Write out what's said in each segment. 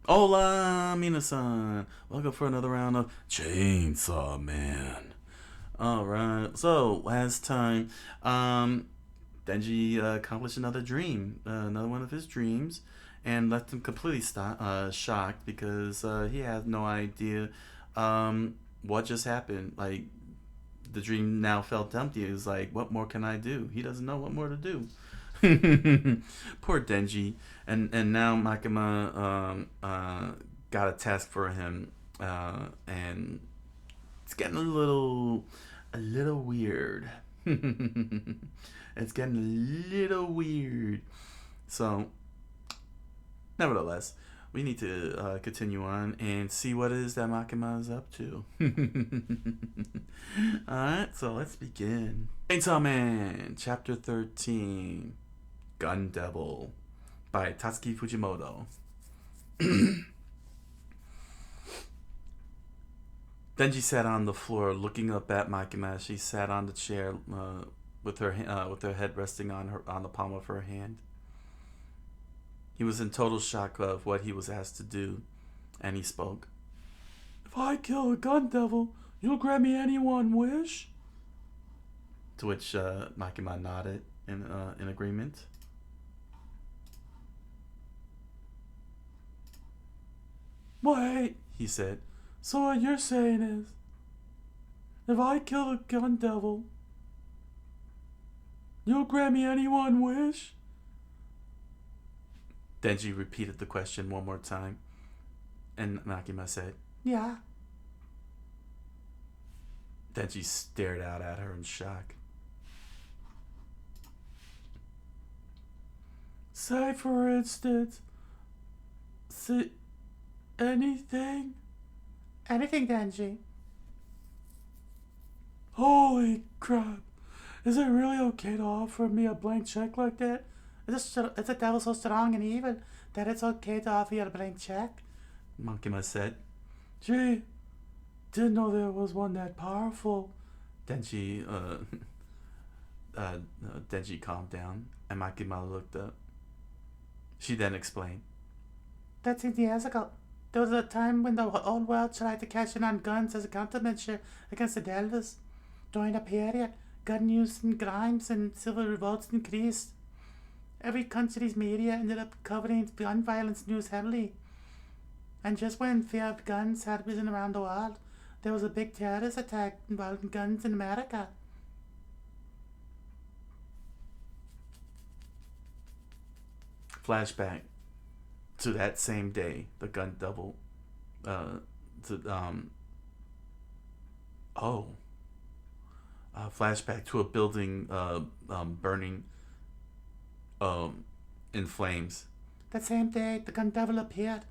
Hola, Minasan. Welcome for another round of Chainsaw Man. Alright, so last time, Denji accomplished another dream, another one of his dreams, and left him completely shocked because he had no idea what just happened. Like, the dream now felt empty. He was like, what more can I do? He doesn't know what more to do. Poor Denji, and now Makima got a task for him, and it's getting a little weird. It's getting a little weird. So, nevertheless, we need to continue on and see what it is that Makima is up to. Alright, so let's begin. Chainsaw Man, Chapter 13, Gun Devil, by Tatsuki Fujimoto. Denji sat on the floor, looking up at Makima as she sat on the chair, with her head resting on the palm of her hand. He was in total shock of what he was asked to do, and he spoke. "If I kill a gun devil, you'll grant me any one wish?" To which Makima nodded in agreement. "Wait," he said. "So what you're saying is, if I kill a gun devil, you'll grant me any one wish?" Denji repeated the question one more time, and Makima said, "Yeah." Denji stared out at her in shock. "Say, for instance, see anything?" "Anything, Denji." "Holy crap. Is it really okay to offer me a blank check like that? Is the devil so strong and evil that it's okay to offer you a blank check?" Makima said. "Gee, didn't know there was one that powerful." Denji, Denji calmed down, and Makima looked up. She then explained. 13 years ago, there was a time when the whole world tried to cash in on guns as a countermeasure against the devils. During the period, gun use and crimes and civil revolts increased. Every country's media ended up covering gun violence news heavily. And just when fear of guns had risen around the world, there was a big terrorist attack involving guns in America. Flashback to that same day, the gun devil, to oh, flashback to a building burning in flames. That same day, the gun devil appeared.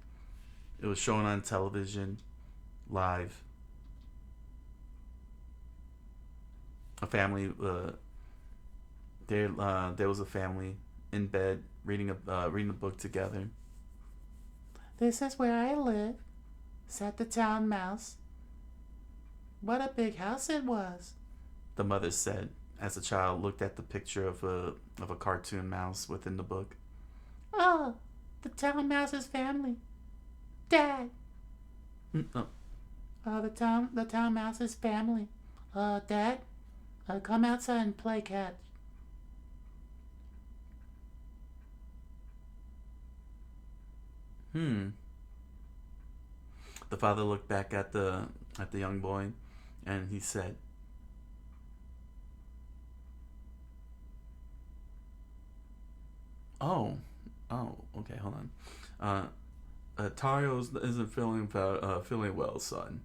It was shown on television, live. A family, there was a family in bed reading a book together. "This is where I live," said the town mouse. "What a big house it was," the mother said, as the child looked at the picture of a cartoon mouse within the book. "Oh, the town mouse's family. Dad." Oh. The town mouse's family. Dad, come outside and play catch." The father looked back at the young boy, and he said, "Oh, okay, hold on. Tario isn't feeling well, son.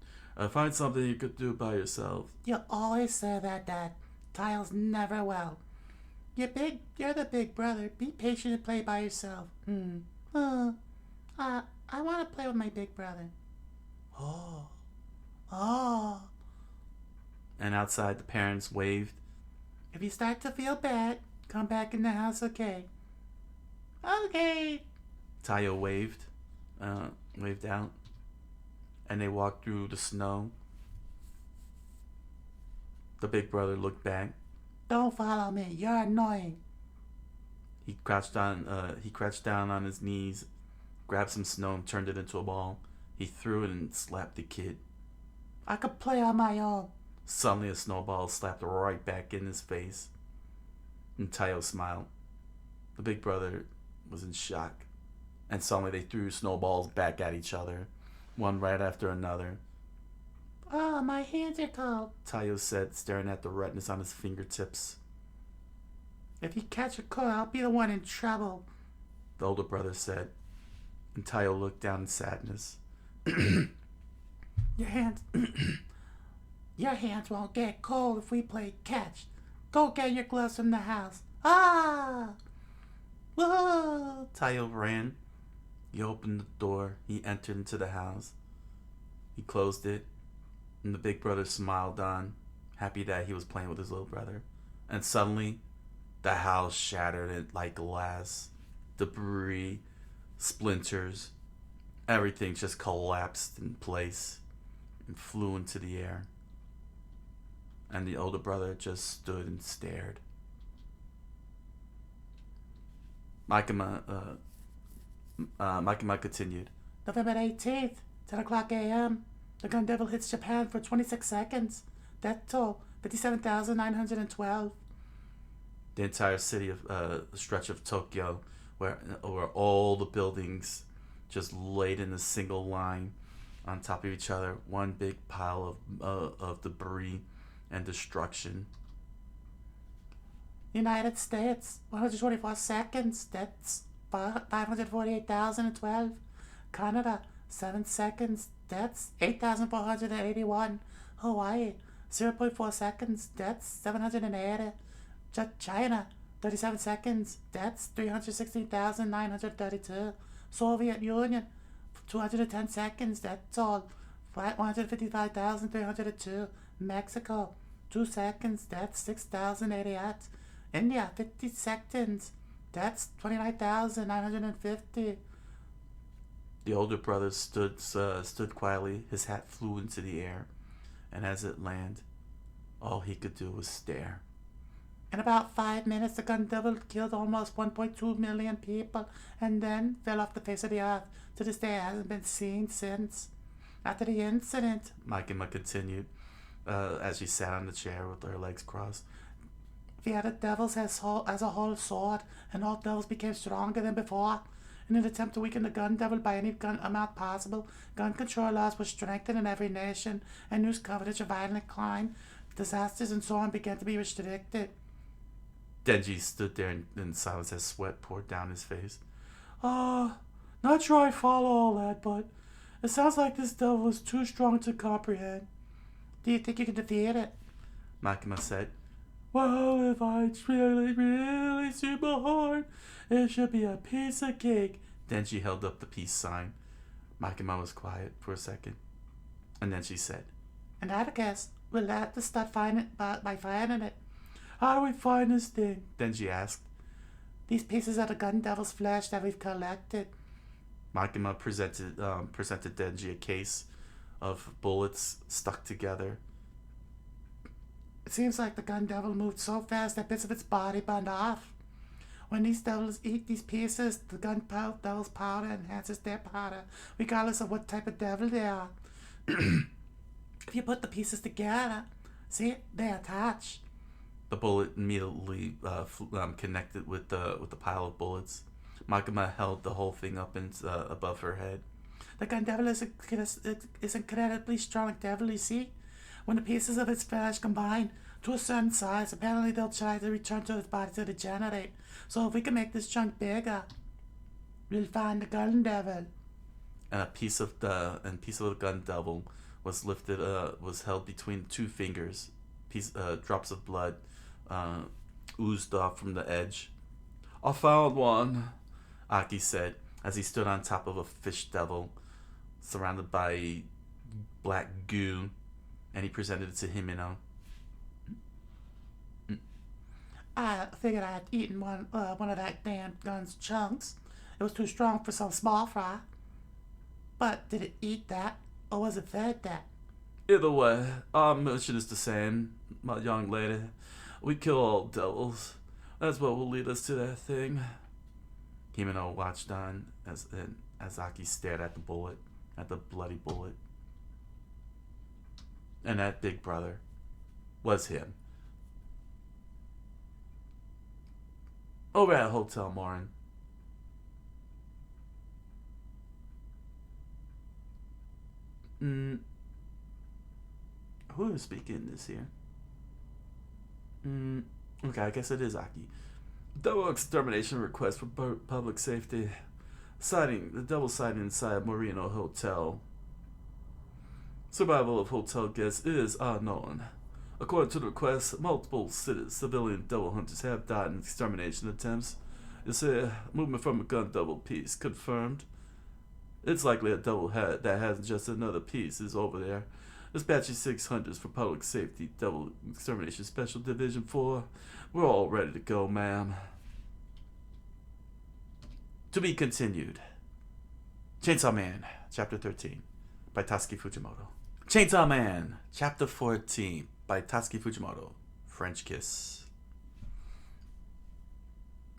Find something you could do by yourself." "You always say that, Dad. Tario's never well. You're the big brother. Be patient and play by yourself." I want to play with my big brother." Oh. And outside, the parents waved. "If you start to feel bad, come back in the house, okay?" "Okay." Tayo waved out, and they walked through the snow. The big brother looked back. "Don't follow me. You're annoying." He crouched down on his knees grabbed some snow and turned it into a ball. He threw it and slapped the kid. I could play on my own. Suddenly a snowball slapped right back in his face. And Tayo smiled. The big brother was in shock. And suddenly they threw snowballs back at each other, one right after another. Oh, my hands are cold, Tayo said, staring at the redness on his fingertips. If you catch a cold, I'll be the one in trouble, the older brother said. And Tayo looked down in sadness. Your hands won't get cold if we play catch. Go get your gloves from the house. Ah! Whoa! Tayo ran. He opened the door. He entered into the house. He closed it. And the big brother smiled on, happy that he was playing with his little brother. And suddenly, the house shattered like glass. Debris, splinters, everything just collapsed in place and flew into the air. And the older brother just stood and stared. Makima continued. November 18th, 10 o'clock a.m. The gun devil hits Japan for 26 seconds. Death toll, 57,912. The entire city of stretch of Tokyo, where all the buildings just laid in a single line on top of each other, one big pile of debris and destruction. United States, 124 seconds. Deaths, 548,012. Canada, 7 seconds. Deaths, 8,481. Hawaii, 0.4 seconds. Deaths, 780. China, 37 seconds. Deaths, 316,932. Soviet Union, 210 seconds. That's all. 155,302. Mexico, 2 seconds. That's 6,088. India, 50 seconds. That's 29,950. The older brother stood quietly. His hat flew into the air, and as it landed, all he could do was stare. In about 5 minutes, the gun devil killed almost 1.2 million people and then fell off the face of the earth. To this day, it hasn't been seen since. After the incident, Makima continued, as she sat on the chair with her legs crossed. the other devils as a whole soared, and all devils became stronger than before. In an attempt to weaken the gun devil by any amount possible, gun control laws were strengthened in every nation, and news coverage of violent crime, disasters, and so on began to be restricted. Denji stood there in silence as sweat poured down his face. Not sure I follow all that, but it sounds like this devil is too strong to comprehend. Do you think you can defeat it? Makima said. Well, if I really, really super hard, it should be a piece of cake. Denji held up the peace sign. Makima was quiet for a second. And then she said, And I guess we'll have to start by finding it. How do we find this thing? Denji asked. These pieces are the gun devil's flesh that we've collected. Makima presented Denji a case of bullets stuck together. It seems like the gun devil moved so fast that bits of its body burned off. When these devils eat these pieces, the gun devil's powder enhances their powder, regardless of what type of devil they are. If you put the pieces together, see, they attach. The bullet immediately connected with the pile of bullets. Makima held the whole thing up above her head. The gun devil is incredibly strong devil, you see. When the pieces of its flesh combine to a certain size, apparently they'll try to return to its body to degenerate. So if we can make this chunk bigger, we'll find the gun devil. And a piece of the gun devil was held between 2 fingers. Drops of blood oozed off from the edge. I found one, Aki said, as he stood on top of a fish devil, surrounded by black goo, and he presented it to Himeno. I figured I'd eaten one of that damn gun's chunks. It was too strong for some small fry. But did it eat that, or was it fed that? Either way, our mission is the same, my young lady. We kill all devils. That's what will lead us to that thing. Himeno watched on as Aki stared at the bullet, at the bloody bullet. And that big brother was him. Over at Hotel Morin. Who is speaking this here? Okay, I guess it is Aki. Double extermination request for public safety. The double sighting inside Moreno Hotel. Survival of hotel guests is unknown. According to the request, multiple civilian double hunters have died in extermination attempts. You see, movement from a gun double piece confirmed. It's likely a double head that has just another piece is over there. Dispatching 600s for public safety, double extermination special division 4. We're all ready to go, ma'am. To be continued. Chainsaw Man, Chapter 13, by Tatsuki Fujimoto. Chainsaw Man, Chapter 14, by Tatsuki Fujimoto. French Kiss.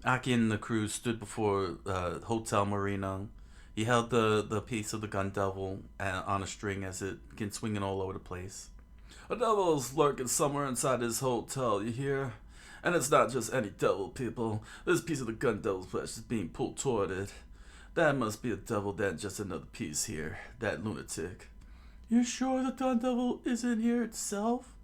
Aki and the crew stood before Hotel Marina. He held the piece of the gun devil on a string as it began swinging all over the place. A devil's lurking somewhere inside this hotel, you hear? And it's not just any devil, people. This piece of the gun devil's flesh is being pulled toward it. That must be a devil, then just another piece here. That lunatic. You sure the gun devil isn't here itself?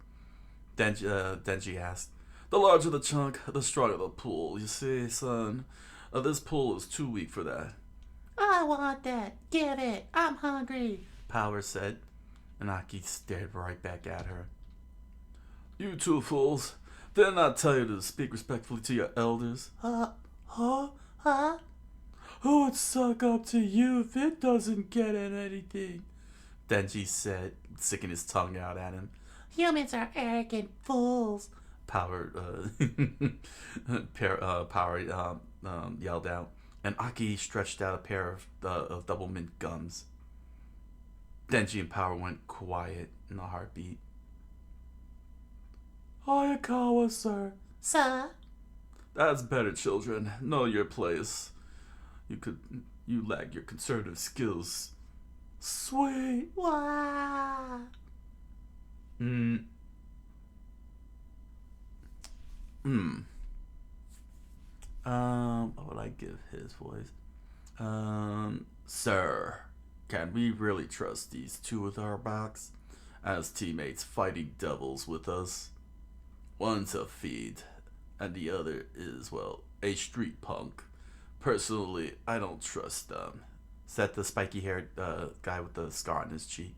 Denji asked. The larger the chunk, the stronger the pull. You see, son, this pull is too weak for that. I want that. Give it. I'm hungry, Power said, and Aki stared right back at her. You two fools. Didn't I tell you to speak respectfully to your elders? Huh? Who would suck up to you if it doesn't get at anything? Denji said, sticking his tongue out at him. Humans are arrogant fools. Power yelled out, and Aki stretched out a pair of double mint guns. Denji and Power went quiet in a heartbeat. Ayakawa, sir. Sir? That's better, children. Know your place. You lack your conservative skills. Sweet. Wow. What would I give his voice? Sir, can we really trust these two with our backs? As teammates fighting devils with us? One's a feed, and the other is, well, a street punk. Personally, I don't trust them, said the spiky-haired guy with the scar on his cheek.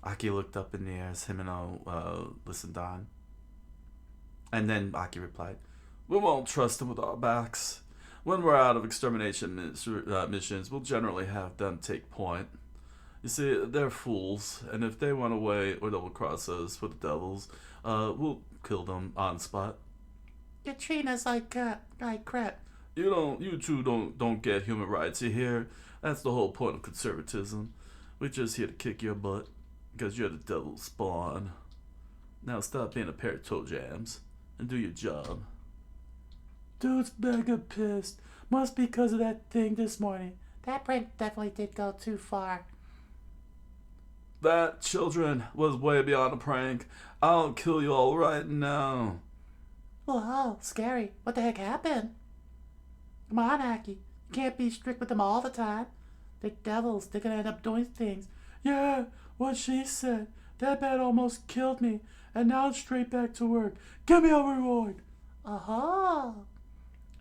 Aki looked up in the air as Himeno listened on. And then Aki replied, We won't trust them with our backs. When we're out of extermination missions, we'll generally have them take point. You see, they're fools, and if they run away or double-cross us for the devils, we'll kill them on spot. You're treating us like crap. You two don't get human rights, you hear? That's the whole point of conservatism. We're just here to kick your butt, because you're the devil's spawn. Now stop being a pair of toe jams, and do your job. Dude's mega pissed. Must be because of that thing this morning. That prank definitely did go too far. That, children, was way beyond a prank. I'll kill you all right now. Whoa, scary. What the heck happened? Come on, Aki. You can't be strict with them all the time. They're devils. They're gonna end up doing things. Yeah, what she said. That bat almost killed me, and now it's straight back to work. Give me a reward. Oh.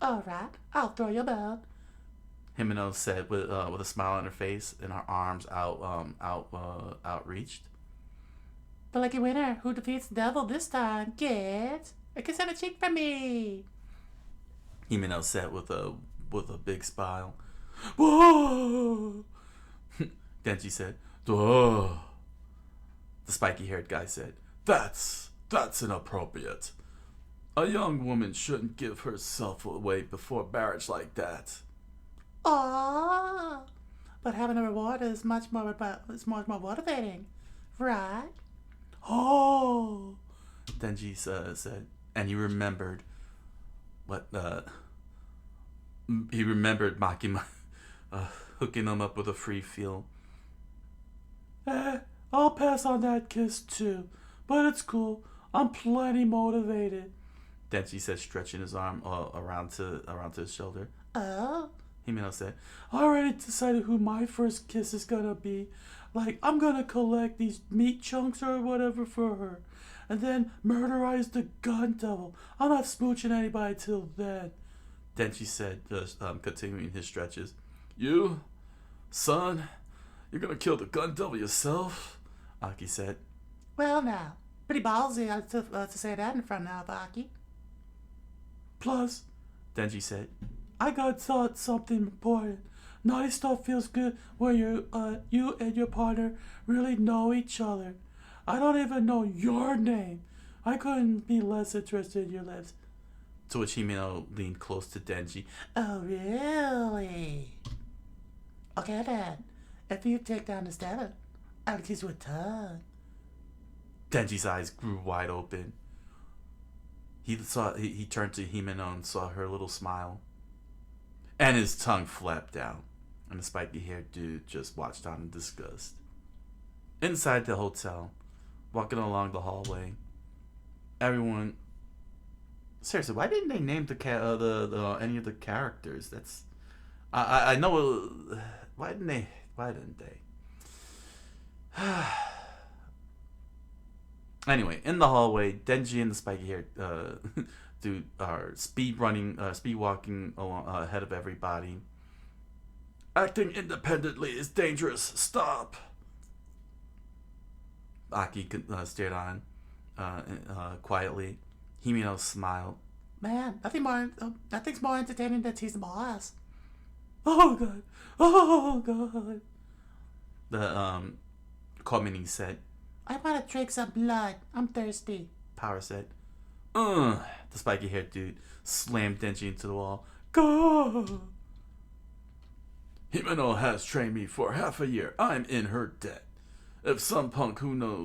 All right, I'll throw you a bone. Himeno said with a smile on her face and her arms outreached. The lucky winner who defeats the devil this time gets a kiss on the cheek from me. Himeno said with a big smile. Whoa! Denji said, Whoa! The spiky-haired guy said, That's inappropriate. A young woman shouldn't give herself away before marriage like that. Oh, but having a reward is much more motivating, right? Oh, Denji said, and he remembered Makima. hooking him up with a free feel. I'll pass on that kiss too, but it's cool. I'm plenty motivated. Denji said, stretching his arm around to his shoulder. Oh? Himeno said, I already decided who my first kiss is gonna be. Like, I'm gonna collect these meat chunks or whatever for her. And then murderize the gun devil. I'm not smooching anybody till then. Denji said, continuing his stretches. You? Son? You're gonna kill the gun devil yourself? Aki said. Well now, pretty ballsy to say that in front of Aki. Plus, Denji said, I got taught something important. Naughty stuff feels good when you and your partner really know each other. I don't even know your name. I couldn't be less interested in your lips. To which Himeno leaned close to Denji. Oh, really? Okay then. If you take down this devil, I'll kiss you a tongue. Denji's eyes grew wide open. He turned to Himeno and saw her little smile. And his tongue flapped out. And the spiky-haired dude just watched on in disgust. Inside the hotel, walking along the hallway, everyone... Seriously, why didn't they name any of the characters? That's... I know... Why didn't they... Anyway, in the hallway, Denji and the spiky-haired dude are speed walking along ahead of everybody. Acting independently is dangerous. Stop. Aki stared on quietly. Himeno smiled. Man, nothing's more entertaining than teasing boss. Oh god. Oh god. The Komini said. I want to drink some blood. I'm thirsty. Power said. The spiky-haired dude slammed Denji into the wall. Go! Himeno has trained me for half a year. I'm in her debt. If some punk from who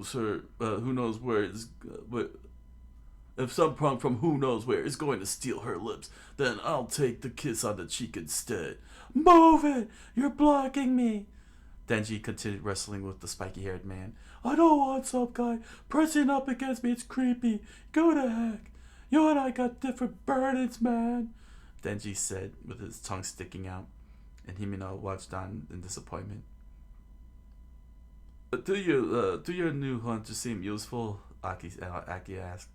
knows where is going to steal her lips, then I'll take the kiss on the cheek instead. Move it! You're blocking me! Denji continued wrestling with the spiky-haired man. I don't want some guy pressing up against me. It's creepy. Go to heck. You and I got different burdens, man. Denji said with his tongue sticking out, and Himeno watched on in disappointment. Do your new hunters seem useful? Aki asked.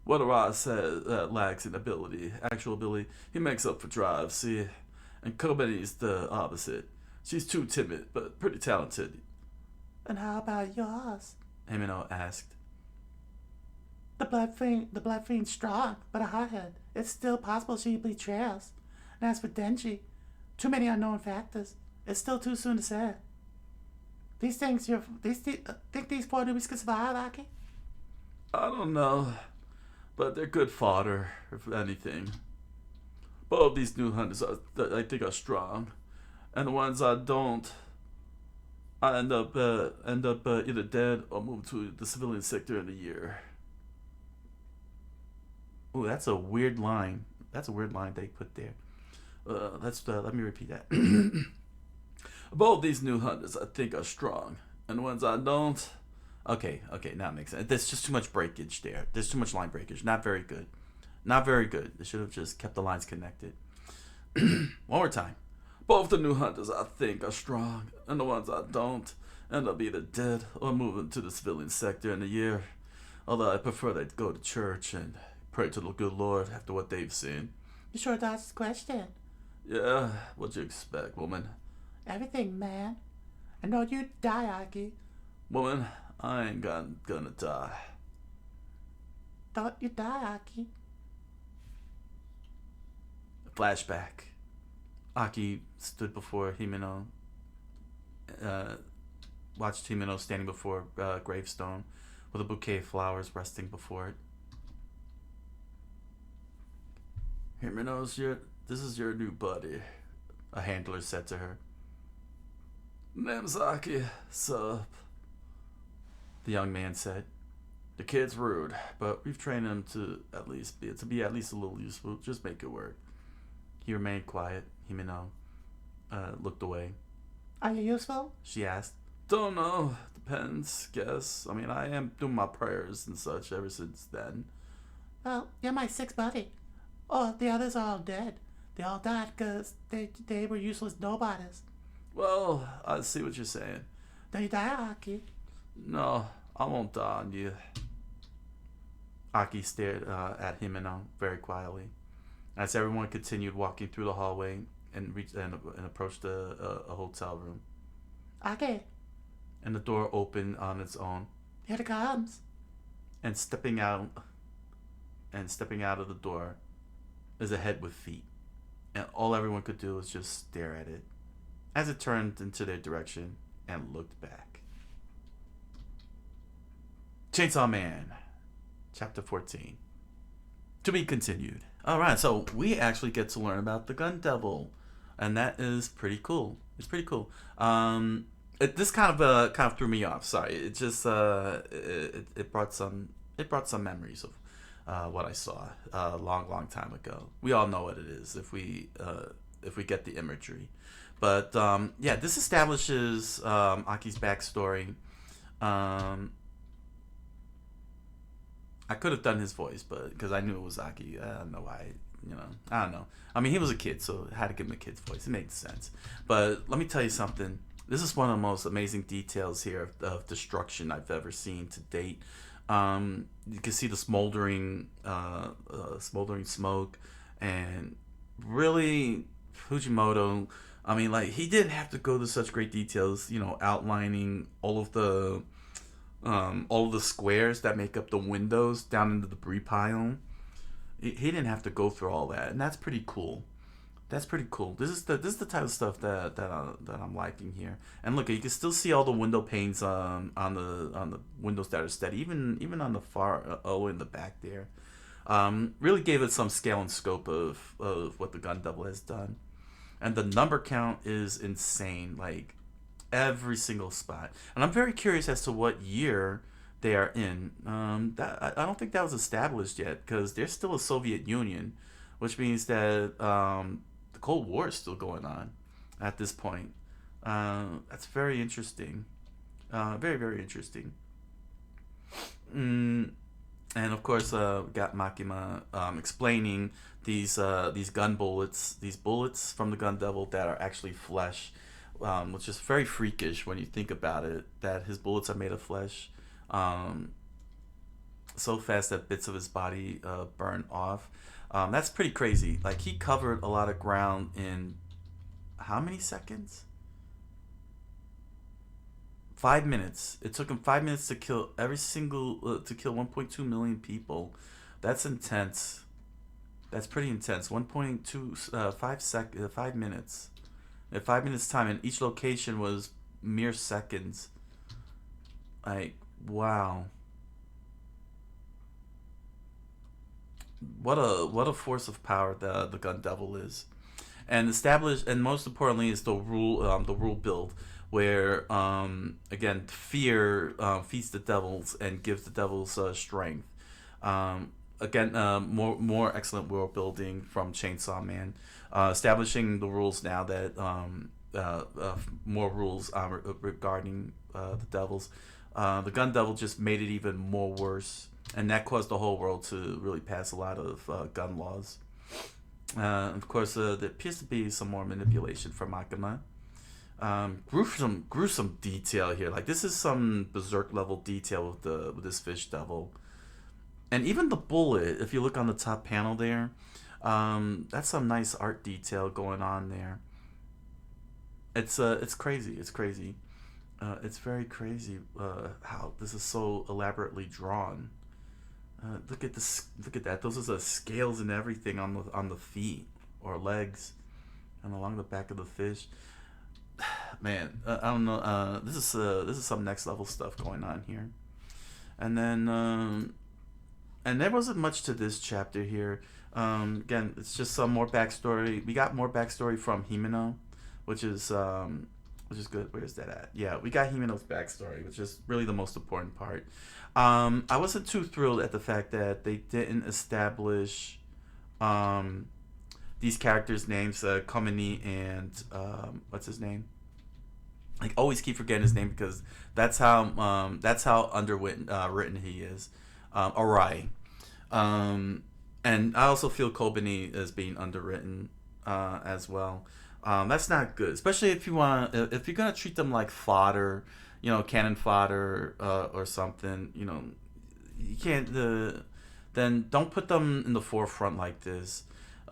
What Ara says lacks in actual ability, he makes up for drive, see? And Komeni's the opposite. She's too timid, but pretty talented. And how about yours? Himeno asked. The blood fiend's strong, but a hothead. It's still possible she betrays. And as for Denji, too many unknown factors. It's still too soon to say. Think these poor newbies could survive, Aki? I don't know, but they're good fodder, if anything. Both of these new hunters, I think, are strong, and the ones I don't, I end up either dead or moved to the civilian sector in a year. Ooh, that's a weird line. That's a weird line they put there. Let me repeat that. Both these new hunters, I think, are strong, and the ones I don't. Okay, now it makes sense. There's just too much breakage there. There's too much line breakage. Not very good. Not very good. They should have just kept the lines connected. One more time. Both the new hunters, I think, are strong, and the ones I don't end up either dead or moving to the civilian sector in a year. Although I prefer they go to church and pray to the good Lord after what they've seen. You sure that's the question? Yeah, what'd you expect, woman? Everything, man. I know you'd die, Aki. Woman, I ain't gonna die. Thought you'd die, Aki. Flashback. Aki stood before Himeno, watched Himeno standing before a gravestone with a bouquet of flowers resting before it. Himeno, this is your new buddy, a handler said to her. Name's Aki, sup? The young man said. The kid's rude, but we've trained him to be at least a little useful. Just make it work. He remained quiet, Himeno, looked away. Are you useful? She asked. Don't know. Depends, guess. I mean, I am doing my prayers and such ever since then. Well, you're my sixth buddy. Oh, the others are all dead. They all died because they were useless nobodies. Well, I see what you're saying. Don't you die, Aki? No, I won't die on you. Aki stared at Himeno very quietly as everyone continued walking through the hallway and reached and approached a hotel room. Aki, And the door opened on its own. here it comes. And stepping out of the door is a head with feet. And all everyone could do was just stare at it as it turned into their direction and looked back. Chainsaw Man, Chapter 14. To be continued. Alright, so we actually get to learn about the Gun Devil. And that is pretty cool. It's pretty cool. This kind of threw me off. Sorry, it just it brought some memories of what I saw a long time ago. We all know what it is if we get the imagery, but yeah, this establishes Aki's backstory. I could have done his voice, but because I knew it was Aki, I don't know why. I don't know. I mean, he was a kid, so I had to give him a kid's voice. It made sense. But let me tell you something. This is one of the most amazing details here of destruction I've ever seen to date. You can see the smoldering smoke, and really Fujimoto. I mean, like, he didn't have to go to such great details, outlining all of the squares that make up the windows down in the debris pile. He didn't have to go through all that, and that's pretty cool. That's pretty cool. This is the type of stuff that I'm liking here. And look, you can still see all the window panes on the windows that are steady, even on the far in the back there. Really gave it some scale and scope of what the Gun Devil has done, and the number count is insane. Like every single spot, and I'm very curious as to what year they are in. I don't think that was established yet because they're still a Soviet Union, which means that the Cold War is still going on at this point. That's very interesting. Very interesting. And of course, we got Makima explaining these gun bullets, these bullets from the Gun Devil that are actually flesh, which is very freakish when you think about it. That his bullets are made of flesh, so fast that bits of his body burn off. That's pretty crazy. Like, he covered a lot of ground in how many seconds? 5 minutes. It took him 5 minutes to kill to kill 1.2 million people. That's intense. That's pretty intense. 5 minutes. At 5 minutes time, and each location was mere seconds. Like, wow. What a force of power the Gun Devil is, and established, and most importantly is the rule build, where again, fear feeds the devils and gives the devils strength. Again, more excellent world building from Chainsaw Man, establishing the rules now that more rules regarding the devils. The Gun Devil just made it even more worse, and that caused the whole world to really pass a lot of gun laws. Of course, there appears to be some more manipulation from Makima. Gruesome detail here. Like, this is some berserk level detail with this fish devil, and even the bullet. If you look on the top panel there, that's some nice art detail going on there. It's crazy. It's crazy. It's very crazy how this is so elaborately drawn. Look at this. Look at that. Those are the scales and everything on the feet or legs, and along the back of the fish. Man, I don't know. This is some next level stuff going on here. And then and there wasn't much to this chapter here. Again, it's just some more backstory. We got more backstory from Himeno, which is good. Where is that at? Yeah, we got Himeno's backstory, which is really the most important part. I wasn't too thrilled at the fact that they didn't establish the these characters' names, Komini and what's his name? I always keep forgetting his name because that's how underwritten written he is. Arai. And I also feel Kobani is being underwritten as well. That's not good, especially if you're gonna treat them like fodder, cannon fodder or something. You can't. Then don't put them in the forefront like this.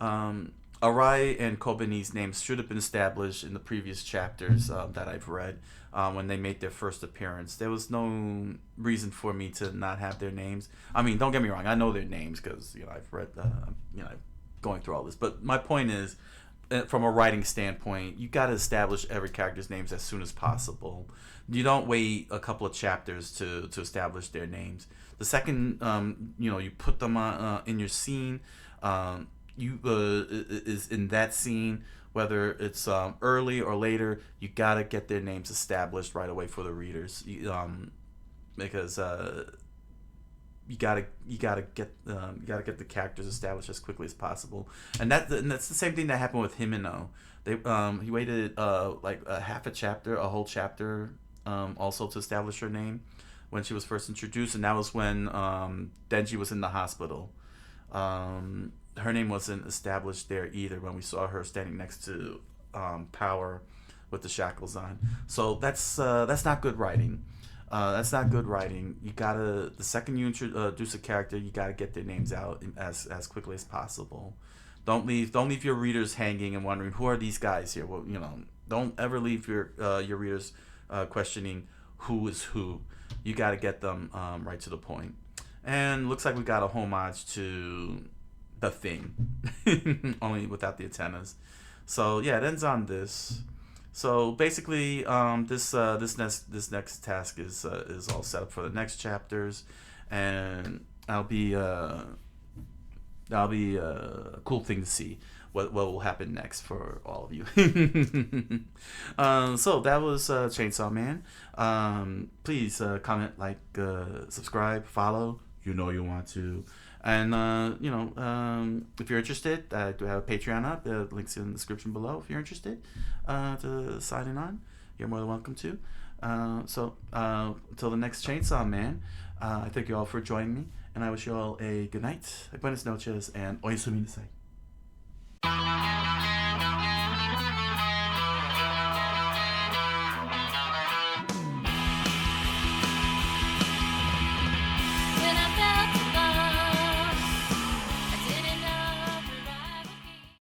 Arai and Kobani's names should have been established in the previous chapters that I've read when they made their first appearance. There was no reason for me to not have their names. I mean, don't get me wrong, I know their names because I've read, going through all this. But my point is, from a writing standpoint, you got to establish every character's names as soon as possible. You don't wait a couple of chapters to establish their names. The second you put them in your scene, you is in that scene, whether it's early or later, you gotta get their names established right away for the readers. Because you gotta get the characters established as quickly as possible, and that's the same thing that happened with Himeno. He waited like a half a chapter, a whole chapter, also to establish her name when she was first introduced, and that was when Denji was in the hospital. Her name wasn't established there either when we saw her standing next to Power with the shackles on. So that's not good writing. That's not good writing. The second you introduce a character, you gotta get their names out as quickly as possible. Don't leave your readers hanging and wondering who are these guys here. Well, don't ever leave your readers questioning who is who. You gotta get them right to the point. And looks like we got a homage to The Thing, only without the antennas. So yeah, it ends on this. So basically, this next task is all set up for the next chapters, and that'll be a cool thing to see what will happen next for all of you. So that was Chainsaw Man. Please comment, like, subscribe, follow. You want to. And if you're interested, I do have a Patreon up. Links in the description below. If you're interested to sign in on, you're more than welcome to. So until the next Chainsaw Man, I thank you all for joining me, and I wish you all a good night, buenas noches, and oyasumi nasai.